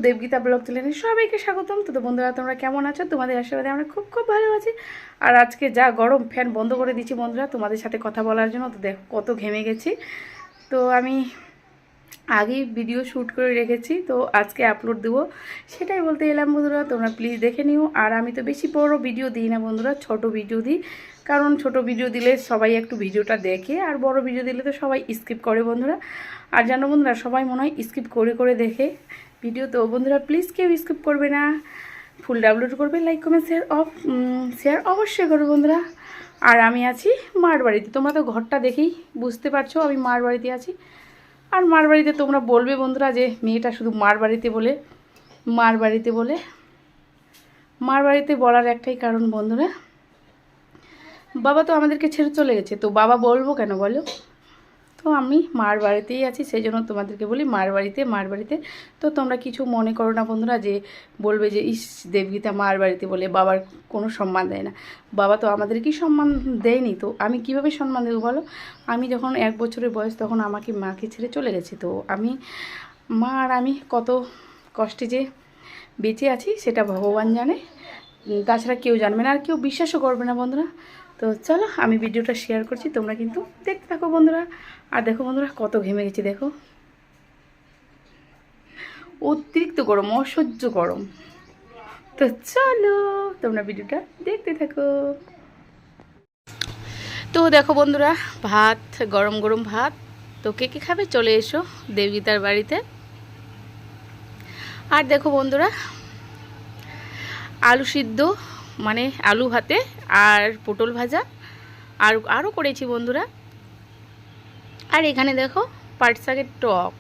দেবগীতা blog চ্যানেলে সবাইকে স্বাগতম। তো বন্ধুরা, তোমরা কেমন আছো? তোমাদের আশীর্বাদে আমরা খুব খুব ভালো আছি। আর আজকে যা গরম, ফ্যান বন্ধ করে দিচ্ছি বন্ধুরা তোমাদের সাথে কথা বলার জন্য। তো দেখো কত ঘেমে গেছি। তো আমি আগেই ভিডিও শ্যুট করে রেখেছি, তো আজকে আপলোড দেবো, সেটাই বলতে এলাম বন্ধুরা। তোমরা প্লিজ দেখে নিও। আর আমি তো বেশি বড় ভিডিও দিই না বন্ধুরা, ছোট ভিডিও দিই, কারণ ছোট ভিডিও দিলে সবাই একটু ভিডিওটা দেখে, আর বড় ভিডিও দিলে তো সবাই স্কিপ করে বন্ধুরা। আর জানো বন্ধুরা, সবাই মনে হয় স্কিপ করে করে দেখে ভিডিও। তো বন্ধুরা প্লিজ কেউ স্কিপ করবে না, ফুল ডাউনলোড করবে, লাইক কমেন্ট শেয়ার অবশ্যই করবে বন্ধুরা। আর আমি আছি মার বাড়িতে, তোমরা তো ঘরটা দেখেই বুঝতে পারছো আমি মার বাড়িতে আছি। আর মার বাড়িতে তোমরা বলবে বন্ধুরা যে মেয়েটা শুধু মার বাড়িতে বলে, মার বাড়িতে বলে। মার বাড়িতে বলার একটাই কারণ বন্ধুরা, বাবা তো আমাদেরকে ছেড়ে চলে গেছে, তো বাবা বলবো কেন বলো? তো আমি মার বাড়িতেই আছি, সেই জন্য তোমাদেরকে বলি মার বাড়িতে, মার বাড়িতে। তো তোমরা কিছু মনে করো না বন্ধুরা যে বলবে যে ইস দেবগীতা মার বাড়িতে বলে বাবার কোনো সম্মান দেয় না। বাবা তো আমাদেরকেই সম্মান দেয়নি, তো আমি কিভাবে সম্মান দেবো বলো? আমি যখন 1 বছরের বয়স তখন আমাকে মাকে ছেড়ে চলে গেছে। তো আমি মা আর আমি কত কষ্টে যে বেঁচে আছি সেটা ভগবান জানে, তাছাড়া কেউ জানবে না, আর কেউ বিশ্বাসও করবে না বন্ধুরা। তো চলো আমি ভিডিওটা শেয়ার করছি, তোমরা কিন্তু দেখতে থাকো বন্ধুরা। আর দেখো বন্ধুরা কত ঘেমে গেছি, দেখো অতিরিক্ত গরম, অসহ্য গরম। তো চলো তোমরা ভিডিওটা দেখতে থাকো। তো দেখো বন্ধুরা, ভাত, গরম গরম ভাত। তো কে কে খাবে চলে এসো দেবগীতার বাড়িতে। আর দেখো বন্ধুরা, আলু সিদ্ধ, মানে আলু ভাতে, আর পটল ভাজা, আর আরও করেছি বন্ধুরা। আর এখানে দেখো পাট শাকের টক।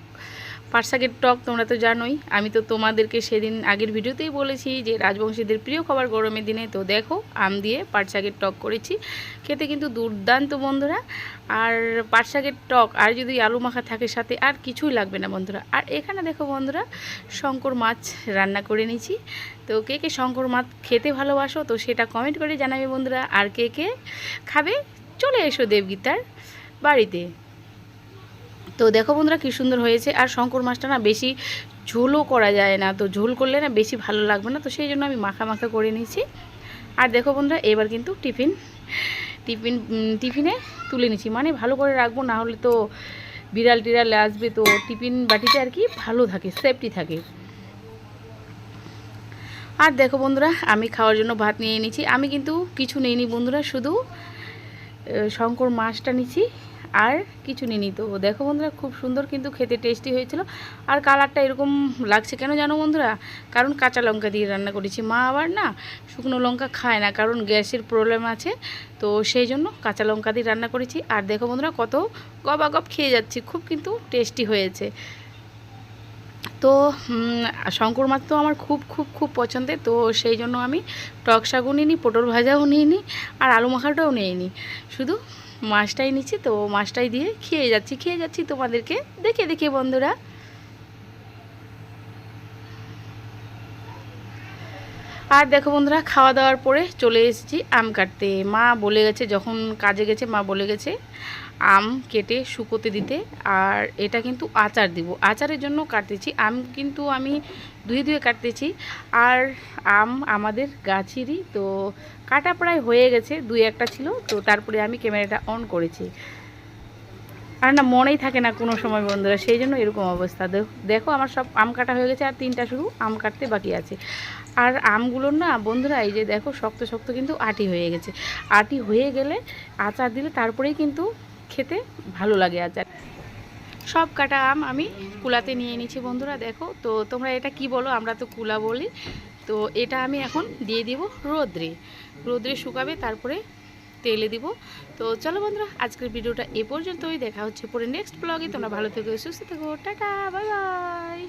পাট শাকের টক তোমরা তো জানোই, আমি তো তোমাদেরকে সেদিন আগের ভিডিওতেই বলেছি যে রাজবংশীদের প্রিয় খাবার গরমের দিনে। তো দেখো আম দিয়ে পাট শাকের টক করেছি, খেতে কিন্তু দুর্দান্ত বন্ধুরা। আর পাট শাকের টক আর যদি আলু মাখা থাকে সাথে, আর কিছুই লাগবে না বন্ধুরা। আর এখানে দেখো বন্ধুরা, শঙ্কর মাছ রান্না করে নিয়েছি। তো কে কে শঙ্কর মাছ খেতে ভালোবাসো তো সেটা কমেন্ট করে জানাবে বন্ধুরা। আর কে কে খাবে চলে এসো দেবগীতার বাড়িতে। তো দেখো বন্ধুরা কী সুন্দর হয়েছে। আর শঙ্কর মাছটা না বেশি ঝোলও করা যায় না, তো ঝোল করলে না বেশি ভালো লাগবে না, তো সেই জন্য আমি মাখা মাখা করে নিয়েছি। আর দেখো বন্ধুরা এবার কিন্তু টিফিনে তুলে নিচ্ছি, মানে ভালো করে রাখবো, না হলে তো বিড়াল টিড়াল আসবে, তো টিফিন বাটিতে আর কি ভালো থাকে, সেফটি থাকে। আর দেখো বন্ধুরা আমি খাওয়ার জন্য ভাত নিয়ে নিয়েছি, আমি কিন্তু কিছু নিইনি বন্ধুরা, শুধু শঙ্কর মাছটা নিচ্ছি, আর কিছু নিইনি। তো দেখো বন্ধুরা খুব সুন্দর কিন্তু খেতে টেস্টি হয়েছিল। আর কালারটা এরকম লাগছে কেন জানো বন্ধুরা? কারণ কাঁচা লঙ্কা দিয়ে রান্না করেছি। মা আবার না শুকনো লঙ্কা খায় না, কারণ গ্যাসের প্রবলেম আছে, তো সেই জন্য কাঁচা লঙ্কা দিয়ে রান্না করেছি। আর দেখো বন্ধুরা কত গবাগব খেয়ে যাচ্ছি, খুব কিন্তু টেস্টি হয়েছে। তো শঙ্কর মাছ তো আমার খুব খুব খুব পছন্দের, তো সেই জন্য আমি টক শাকও নিইনি, পটল ভাজাও নিইনি, আর আলু মাখাটাও নিইনি, শুধু মাছটাই নিচ্ছি। তো মাছটাই দিয়ে খেয়ে যাচ্ছি তোমাদেরকে দেখে দেখে বন্ধুরা। আর দেখো বন্ধুরা খাওয়া দাওয়ার পরে চলে এসেছি আম কাটতে। মা বলে গেছে, যখন কাজে গেছে মা বলে গেছে আম কেটে শুকোতে দিতে। আর এটা কিন্তু আচার দিব, আচারের জন্য কাটতেছি আম, কিন্তু আমি ধুয়ে ধুয়ে কাটতেছি। আর আম আমাদের গাছেরই, তো কাটা প্রায় হয়ে গেছে, 2-1টা ছিল, তো তারপরে আমি ক্যামেরাটা অন করেছি। আর না মনেই থাকে না কোনো সময় বন্ধুরা, সেই জন্য এরকম অবস্থা। দেখো আমার সব আম কাটা হয়ে গেছে, আর 3টা শুধু আম কাটতে বাকি আছে। আর আমগুলোর না বন্ধুরা এই যে দেখো শক্ত শক্ত কিন্তু আটি হয়ে গেছে। আটি হয়ে গেলে আচার দিলে তারপরেই কিন্তু খেতে ভালো লাগে আচার। সব কাটা আম আমি কুলাতে নিয়ে নিচ্ছি বন্ধুরা। দেখো তো তোমরা এটা কি বলো, আমরা তো কুলা বলি। তো এটা আমি এখন দিয়ে দিব রোদ্রে, রোদ্রে শুকাবে, তারপরে তেলে দিব। তো চলো বন্ধুরা আজকের ভিডিওটা এ পর্যন্তই, দেখা হচ্ছে পরে নেক্সট ব্লগে। তোমরা ভালো থেকো, সুস্থ থেকো, টাটা, বাই বাই।